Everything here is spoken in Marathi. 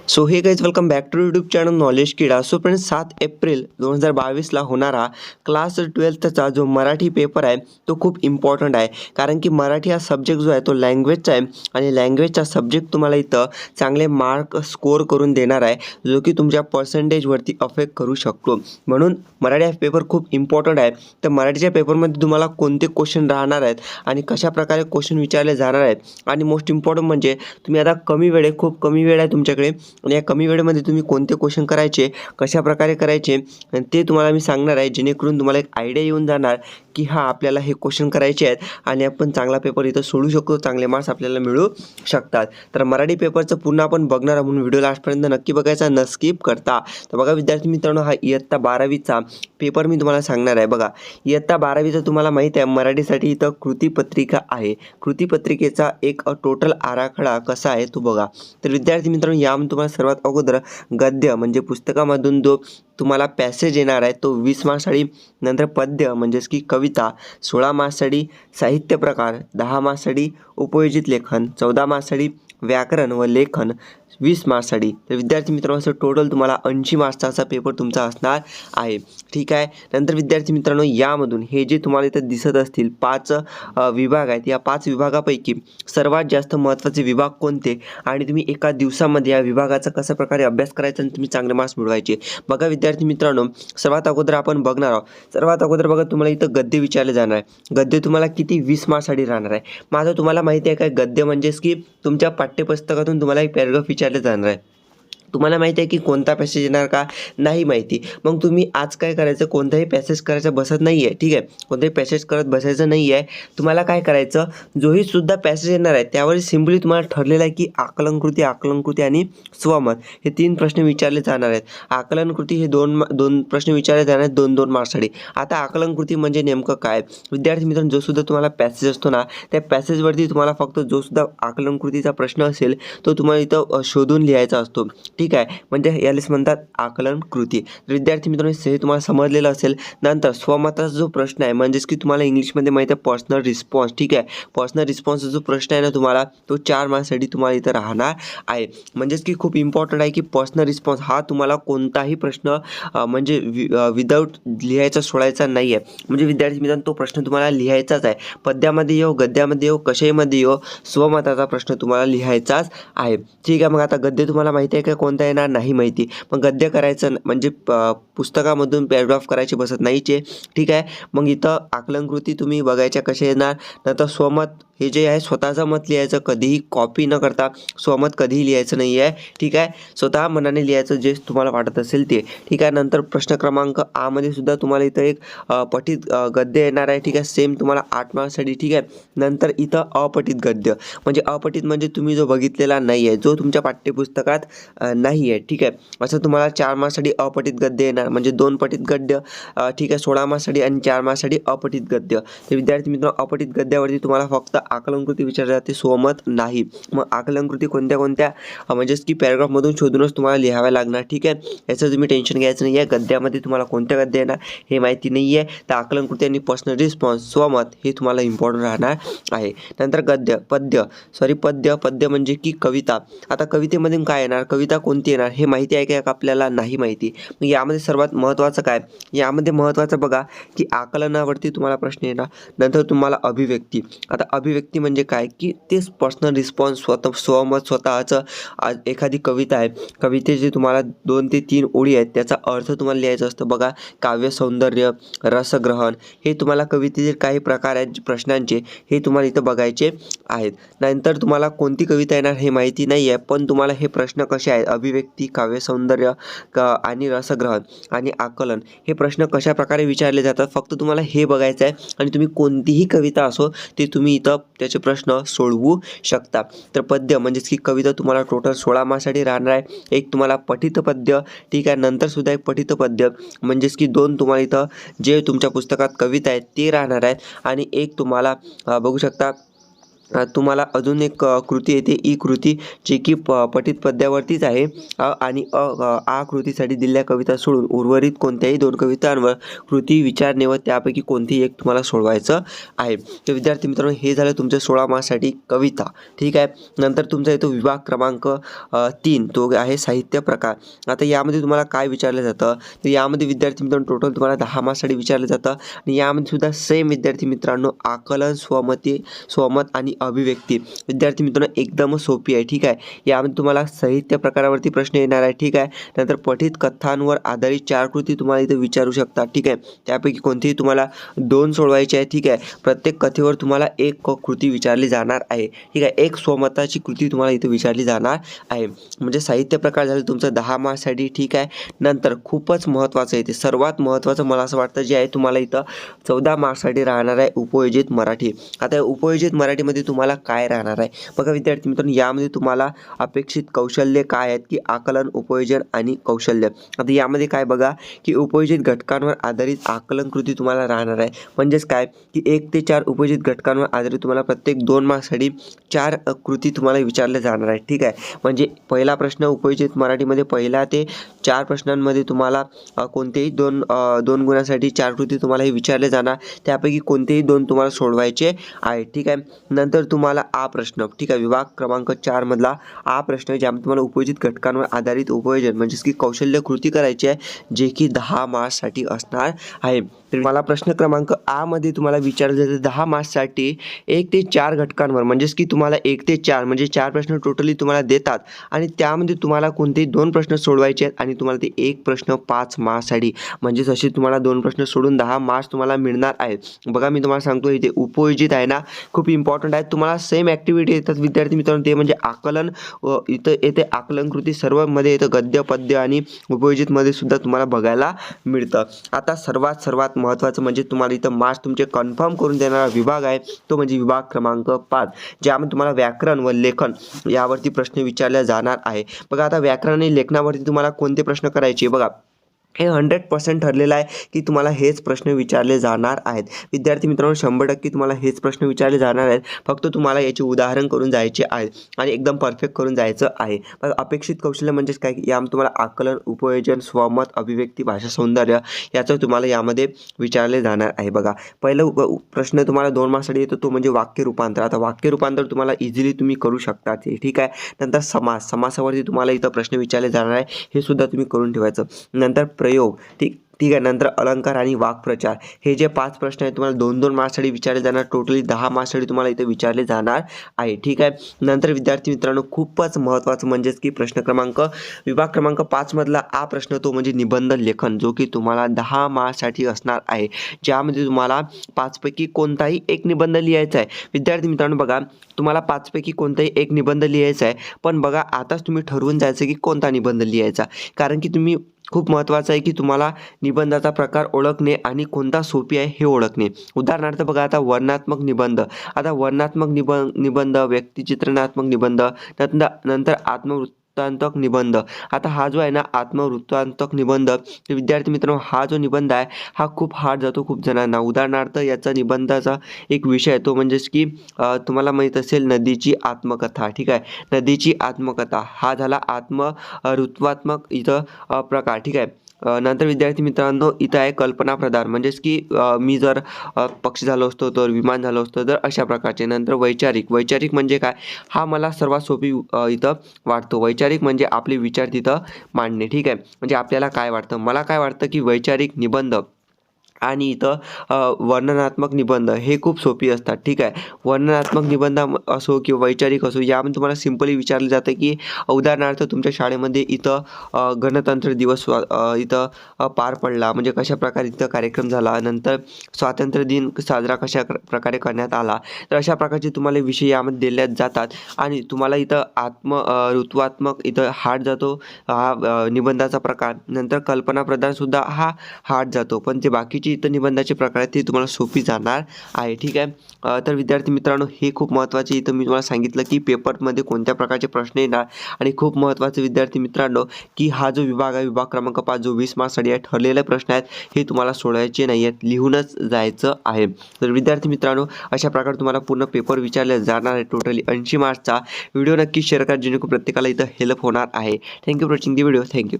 So hey guys welcome back to YouTube channel knowledge Kida. So friends 7 April 2022ला होणारा क्लास 12चा जो मराठी पेपर आहे तो खूप इम्पॉर्टंट आहे. कारण की मराठी हा सब्जेक्ट जो आहे तो लँग्वेजचा आहे आणि लँग्वेजचा सब्जेक्ट तुम्हाला इथं चांगले मार्क स्कोर करून देणार आहे, जो की तुमच्या पर्सेंटेजवरती अफेक्ट करू शकतो. म्हणून मराठी हा पेपर खूप इम्पॉर्टंट आहे. तर मराठीच्या पेपरमध्ये तुम्हाला कोणते क्वेश्चन राहणार आहेत आणि कशाप्रकारे क्वेश्चन विचारले जाणार आहेत आणि मोस्ट इम्पॉर्टंट म्हणजे तुम्ही आता खूप कमी वेळ आहे तुमच्याकडे आणि या कमी वेळेमध्ये तुम्ही कोणते क्वेश्चन करायचे, कशाप्रकारे करायचे आणि ते तुम्हाला मी सांगणार आहे, जेणेकरून तुम्हाला एक आयडिया येऊन जाणार की हां आपल्याला हे क्वेश्चन करायचे आहेत आणि आपण चांगला पेपर इथं सोडू शकतो, चांगले मार्क्स आपल्याला मिळू शकतात. तर मराठी पेपरचं पुन्हा आपण बघणार म्हणून व्हिडिओ लास्टपर्यंत नक्की बघायचा, न स्किप करता. तर बघा विद्यार्थी मित्रांनो, हा इयत्ता 12वीचा पेपर मी तुम्हाला सांगणार आहे. बघा इयत्ता 12वीचं तुम्हाला माहीत आहे मराठीसाठी इथं कृतीपत्रिका आहे. कृतीपत्रिकेचा एक टोटल आराखडा कसा आहे तो बघा. तर विद्यार्थी मित्रांनो, यामध्ये तुम्हाला सर्वात अगोदर गद्य म्हणजे पुस्तकामधून जो तुम्हाला पॅसेज येणार आहे तो 20 मार्क्ससाठी, नंतर पद्य म्हणजेच की कविता 16 मार्क्ससाठी, साहित्य प्रकार 10 मार्क्ससाठी, उपयोजित लेखन 14 मार्क्ससाठी, व्याकरण व लेखन 20 मार्क्ससाठी. तर विद्यार्थी मित्रांनो, असं टोटल तुम्हाला 80 मार्क्सचा पेपर तुमचा असणार आहे. ठीक आहे. नंतर विद्यार्थी मित्रांनो, यामधून हे जे तुम्हाला इथं दिसत असतील 5 विभाग आहेत, या 5 विभागापैकी सर्वात जास्त महत्त्वाचे विभाग कोणते आणि तुम्ही एका दिवसामध्ये या विभागाचा कशा प्रकारे अभ्यास करायचा आणि तुम्ही चांगले मार्क्स मिळवायचे. बघा विद्यार्थी मित्रांनो, सर्वात अगोदर आपण बघणार आहोत. सर्वात अगोदर बघा तुम्हाला इथं गद्य विचारले जाणार आहे. गद्य तुम्हाला किती 20 मार्क्ससाठी राहणार आहे. माझं तुम्हाला माहिती आहे काय, गद्य म्हणजेच की तुमच्या पाठ्यपुस्तकातून तुम्हाला एक पॅराग्राफ विचारले जाणार आहे. तुम्हाला माहिती आहे की कोणता पॅसेज येणार का नाही माहिती. मग तुम्ही आज काय करायचं, कोणताही पॅसेज करायचं बसत नाही आहे. ठीक आहे, कोणताही पॅसेज करत बसायचं नाही आहे. तुम्हाला काय करायचं, जोही सुद्धा पॅसेज येणार आहे त्यावर सिम्पली तुम्हाला ठरलेलं आहे की आकलनकृती आणि स्वमत हे 3 प्रश्न विचारले जाणार आहेत. आकलनकृती हे दोन प्रश्न विचारले जाणार आहेत 2-2 मार्क्ससाठी. आता आकलनकृती म्हणजे नेमकं काय विद्यार्थी मित्रांनो, जो सुद्धा तुम्हाला पॅसेज असतो ना, त्या पॅसेजवरती तुम्हाला फक्त जो सुद्धा आकलनकृतीचा प्रश्न असेल तो तुम्हाला इथं शोधून लिहायचा असतो. ठीक आहे, म्हणजे यालाच म्हणतात आकलन कृती. विद्यार्थी मित्रांनो, हे तुम्हाला समजलेलं असेल. नंतर स्वमताचा जो प्रश्न आहे म्हणजेच की तुम्हाला इंग्लिशमध्ये माहिती आहे पर्सनल रिस्पॉन्स. ठीक आहे, पर्सनल रिस्पॉन्सचा जो प्रश्न आहे ना तुम्हाला, तो 4 मार्क्ससाठी तुम्हाला इथं राहणार आहे. म्हणजेच की खूप इम्पॉर्टंट आहे की पर्सनल रिस्पॉन्स हा तुम्हाला कोणताही प्रश्न म्हणजे विदाऊट लिहायचा सोडायचा नाही आहे. म्हणजे विद्यार्थी मित्रांनो, तो प्रश्न तुम्हाला लिहायचाच आहे. पद्यामध्ये येऊ, गद्यामध्ये येऊ, कशामध्ये येऊ, स्वमताचा प्रश्न तुम्हाला लिहायचाच आहे. ठीक आहे, मग आता गद्य तुम्हाला माहिती आहे का कोणता येणार नाही माहिती. मग गद्य करायचं म्हणजे पुस्तकामधून पॅराग्राफ करायचे बसत नाहीचे. ठीक आहे, मग इथं आकलनकृती तुम्ही बघायच्या कशा येणार. नंतर स्वमत हे जे आहे स्वतःचं मत लिहायचं, कधीही कॉपी न करता स्वमत कधीही लिहायचं नाही आहे. ठीक आहे, स्वतः मनाने लिहायचं जे तुम्हाला वाटत असेल ते. ठीक आहे, नंतर प्रश्न क्रमांक आ मध्ये सुद्धा तुम्हाला इथं एक पठित गद्य येणार आहे. ठीक आहे, सेम तुम्हाला 8 मार्क्ससाठी. ठीक आहे, नंतर इथं अपठित गद्य म्हणजे तुम्ही जो बघितलेला नाही आहे, जो तुमच्या पाठ्यपुस्तकात नाही आहे. ठीक आहे, असं तुम्हाला 4 मार्क्ससाठी अपठित गद्य येणार, म्हणजे 2 पठित गद्य. ठीक आहे, 16 मार्क्ससाठी आणि 4 मार्क्ससाठी अपठित गद्य. तर विद्यार्थी मित्रांनो, अपठित गद्यावरती तुम्हाला फक्त आकलनकृती विचारली जाते, स्वमत नाही. मग आकलनकृती कोणत्या म्हणजेच की पॅराग्राफमधून शोधूनच तुम्हाला लिहाव्या लागणार. ठीक आहे, याचं तुम्ही टेन्शन घ्यायचं नाही आहे. गद्यामध्ये तुम्हाला कोणत्या गद्य येणार हे माहिती नाही आहे. तर आकलनकृती आणि पर्सनल रिस्पॉन्स स्वमत हे तुम्हाला इम्पॉर्टंट राहणार आहे. नंतर पद्य म्हणजे की कविता. आता कवितेमध्ये काय येणार, कविता कोणती येणार हे माहिती आहे का आपल्याला नाही माहिती. मग यामध्ये सर्वात महत्त्वाचं काय, यामध्ये महत्त्वाचं बघा की आकलनावरती तुम्हाला प्रश्न येणार. नंतर तुम्हाला अभिव्यक्ती. आता अभिव्यक्ती म्हणजे काय की तेच पर्सनल रिस्पॉन्स, स्वमत, स्वतःचं एखादी कविता आहे, कवितेचे तुम्हाला 2 ते 3 ओळी आहेत, त्याचा अर्थ तुम्हाला लिहायचा असतो. बघा काव्य सौंदर्य, रसग्रहण हे तुम्हाला कवितेचे काही प्रकार आहेत प्रश्नांचे, हे तुम्हाला इथं बघायचे आहेत. नंतर तुम्हाला कोणती कविता येणार हे माहिती नाही आहे, पण तुम्हाला हे प्रश्न कसे आहेत, अभिव्यक्ती, काव्य सौंदर्य आणि रसग्रहण आणि आकलन हे प्रश्न कशा प्रकारे विचारले जातात फक्त तुम्हाला हे बघायचं आहे. आणि तुम्ही कोणतीही कविता असो ते तुम्ही इथं त्याचे प्रश्न सोडवू शकता. तर पद्य म्हणजेच की कविता तुम्हाला टोटल 16 मार्क्ससाठी राहणार आहे. एक तुम्हाला पठित पद्य. ठीक आहे, नंतर सुद्धा एक पठित पद्य म्हणजेच की 2 तुम्हाला इथं जे तुमच्या पुस्तकात कविता आहेत ते राहणार आहेत आणि एक तुम्हाला बघू शकता तुम्हाला अजून एक कृती येते ई कृती, जी की पठित पद्यावरतीच आहे. आणि आ कृतीसाठी दिलेल्या कविता सोडून उर्वरित कोणत्याही 2 कवितांवर कृती विचारणे व त्यापैकी कोणतीही एक तुम्हाला सोडवायचं आहे. तर विद्यार्थी मित्रांनो, हे झालं तुमच्या 16 मार्क्ससाठी कविता. ठीक आहे. नंतर तुमचा येतो विभाग क्रमांक 3, तो आहे साहित्य प्रकार. आता यामध्ये तुम्हाला काय विचारलं जातं, तर यामध्ये विद्यार्थी मित्रांनो टोटल तुम्हाला 10 मार्क्ससाठी विचारलं जातं. आणि यामध्ये सुद्धा सेम विद्यार्थी मित्रांनो आकलन, स्वमत आणि अभिव्यक्ती विद्यार्थी मित्रांनो एकदम सोपी आहे. ठीक आहे. यामध्ये तुम्हाला साहित्य प्रकारावरती प्रश्न येणार आहे. ठीक आहे. नंतर पठित कथांवर आधारित 4 कृती तुम्हाला इथे विचारू शकतात. ठीक आहे. त्यापैकी कोणतीही तुम्हाला 2 सोडवायची आहे. ठीक आहे. प्रत्येक कथेवर तुम्हाला एक कृती विचारली जाणार आहे. ठीक आहे. एक स्वमताची कृती तुम्हाला इथे विचारली जाणार आहे. म्हणजे साहित्य प्रकार झाले तुमचं 10 मार्क्ससाठी. ठीक आहे. नंतर खूपच महत्त्वाचं आहे, ते सर्वात महत्त्वाचं मला असं वाटतं जे आहे तुम्हाला इथं 14 मार्क्ससाठी राहणार आहे, उपयोजित मराठी. आता उपयोजित मराठीमध्ये तुम्हाला काय राहणार आहे बघा विद्यार्थी मित्रांनो, यामध्ये तुम्हाला अपेक्षित कौशल्य काय आहेत की आकलन, उपयोजन आणि कौशल्य. आता यामध्ये काय बघा की उपयोजित घटकांवर आधारित आकलन कृती तुम्हाला राहणार आहे. म्हणजेच काय की 1 ते 4 उपयोजित घटकांवर आधारित तुम्हाला प्रत्येक 2 मार्क्ससाठी 4 कृती तुम्हाला विचारल्या जाणार आहेत. ठीक आहे. म्हणजे पहिला प्रश्न उपयोजित मराठीमध्ये पहिला ते 4 प्रश्नांमध्ये तुम्हाला कोणतेही 2 गुणांसाठी 4 कृती तुम्हाला हे विचारले जाणार. त्यापैकी कोणतेही 2 तुम्हाला सोडवायचे आहे. ठीक आहे. नंतर तुम्हाला आ प्रश्न. ठीक आहे. विभाग क्रमांक 4 मधला आ प्रश्न, ज्यामध्ये तुम्हाला उपयोजित घटकांवर आधारित उपयोजन म्हणजेच की कौशल्य कृती करायची आहे, जे की 10 मार्क्ससाठी असणार आहे. तर मला प्रश्न क्रमांक आ मध्ये तुम्हाला विचारलं जातं 10 मार्क्ससाठी 1 ते 4 घटकांवर, म्हणजेच की तुम्हाला 1 ते 4 म्हणजे 4 प्रश्न टोटली तुम्हाला देतात आणि त्यामध्ये तुम्हाला कोणतेही 2 प्रश्न सोडवायचे आहेत आणि तुम्हाला ते 1 प्रश्न 5 मार्क्ससाठी, म्हणजेच असे तुम्हाला 2 प्रश्न सोडून 10 मार्क्स तुम्हाला मिळणार आहेत. बघा मी तुम्हाला सांगतो इथे उपयोजित आहे ना, खूप इम्पॉर्टंट आहे. तुम्हाला सेम ॲक्टिव्हिटी येतात विद्यार्थी मित्रांनो, ते म्हणजे आकलन. इथं येते आकलन कृती, सर्वमध्ये येतं गद्य, पद्य आणि उपयोजितमध्ये सुद्धा तुम्हाला बघायला मिळतं. आता सर्वात महत्त्वाचं म्हणजे तुम्हाला इथं मार्क्स तुमचे कन्फर्म करून देणारा विभाग आहे, तो म्हणजे विभाग क्रमांक 5, ज्यामध्ये तुम्हाला व्याकरण व लेखन यावरती प्रश्न विचारले जाणार आहे. बघा आता व्याकरण आणि लेखनावरती तुम्हाला कोणते प्रश्न करायचे बघा, हे 100% ठरलेलं आहे की तुम्हाला हेच प्रश्न विचारले जाणार आहेत. विद्यार्थी मित्रांनो 100% तुम्हाला हेच प्रश्न विचारले जाणार आहेत. फक्त तुम्हाला याचे उदाहरण करून जायचे आहे आणि एकदम परफेक्ट करून जायचं आहे. पण अपेक्षित कौशल्य म्हणजेच काय, यामध्ये तुम्हाला आकलन, उपयोजन, स्वमत, अभिव्यक्ती, भाषा सौंदर्य याचं तुम्हाला यामध्ये विचारले जाणार आहे. बघा पहिला प्रश्न तुम्हाला 2 मार्क्ससाठी येतो, तो म्हणजे वाक्य रूपांतर. आता वाक्य रूपांतर तुम्हाला इझिली तुम्ही करू शकता ते. ठीक आहे. नंतर समासावरती तुम्हाला इथं प्रश्न विचारले जाणार आहे, हे सुद्धा तुम्ही करून ठेवायचं. नंतर प्रयोग. ठीक आहे. नंतर अलंकार आणि वाक्प्रचार, हे जे 5 प्रश्न आहेत तुम्हाला 2-2 मार्क्ससाठी विचारले जाणार, टोटली 10 मार्क्ससाठी तुम्हाला इथे विचारले जाणार आहे. ठीक आहे. नंतर विद्यार्थी मित्रांनो खूपच महत्त्वाचं म्हणजेच की प्रश्न क्रमांक विभाग क्रमांक 5 मधला आ प्रश्न, तो म्हणजे निबंध लेखन, जो की तुम्हाला 10 मार्क्ससाठी असणार आहे, ज्यामध्ये तुम्हाला 5 पैकी कोणताही एक निबंध लिहायचा आहे. विद्यार्थी मित्रांनो बघा तुम्हाला 5 पैकी कोणताही एक निबंध लिहायचा आहे, पण बघा आताच तुम्ही ठरवून जायचं की कोणता निबंध लिहायचा, कारण की तुम्ही खूप महत्त्वाचं आहे की तुम्हाला निबंधाचा प्रकार ओळखणे आणि कोणता सोपी आहे हे ओळखणे. उदाहरणार्थ बघा आता वर्णनात्मक निबंध. आता वर्णनात्मक निबंध, व्यक्तिचित्रणात्मक निबंध, नंतर आत्मवृत्तांतक निबंध. आता हा जो आहे ना आत्मवृत्तांतक निबंध, तर विद्यार्थी मित्रांनो हा जो निबंध आहे हा खूप हार्ड जातो खूप जणांना. उदाहरणार्थ याचा निबंधाचा एक विषय आहे, तो म्हणजेच की तुम्हाला माहीत असेल नदीची आत्मकथा. ठीक आहे. नदीची आत्मकथा हा झाला ऋत्वात्मक इथं प्रकार. ठीक आहे. नंतर विद्यार्थी मित्रांनो इथं आहे कल्पना प्रदान, म्हणजेच की मी जर पक्षी झालो असतो तर, विमान झालो असतो तर, अशा प्रकारचे. नंतर वैचारिक म्हणजे काय, हा मला सर्वात सोपी इथं वाटतो. वैचारिक म्हणजे आपले विचार तिथं मांडणे. ठीक आहे. म्हणजे आपल्याला काय वाटतं, मला काय वाटतं की वैचारिक निबंध आणि इथं वर्णनात्मक निबंध हे खूप सोपी असतात. ठीक आहे. वर्णनात्मक निबंध असो किंवा वैचारिक असो, यामध्ये तुम्हाला सिम्पली विचारलं जातं की उदाहरणार्थ तुमच्या शाळेमध्ये इथं गणतंत्र दिवस इथं पार पडला, म्हणजे कशाप्रकारे इथं कार्यक्रम झाला, नंतर स्वातंत्र्य दिन साजरा कशा प्रकारे करण्यात आला, तर अशा प्रकारचे तुम्हाला विषय यामध्ये दिले जातात. आणि तुम्हाला इथं ऋत्वात्मक इथं हार्ड जातो हा निबंधाचा प्रकार. नंतर कल्पना प्रदानसुद्धा हा हार्ड जातो, पण ते बाकीचे जी इथं निबंधाचे प्रकार आहेत ते तुम्हाला सोपी जाणार आहे. ठीक आहे. तर विद्यार्थी मित्रांनो, हे खूप महत्त्वाचे इथं मी तुम्हाला सांगितलं की पेपरमध्ये कोणत्या प्रकारचे प्रश्न येणार. आणि खूप महत्त्वाचे विद्यार्थी मित्रांनो, की हा जो विभाग आहे, विभाग क्रमांक 5 जो 20 मार्क्ससाठी आहे, ठरलेले प्रश्न आहेत हे तुम्हाला सोडवायचे नाही आहेत, लिहूनच जायचं आहे. तर विद्यार्थी मित्रांनो, अशा प्रकारे तुम्हाला पूर्ण पेपर विचारले जाणार आहे. टोटली 80 मार्क्सचा व्हिडिओ नक्की शेअर करा जेणेकरून प्रत्येकाला इथं हेल्प होणार आहे. Thank you for watching the video. Thank you.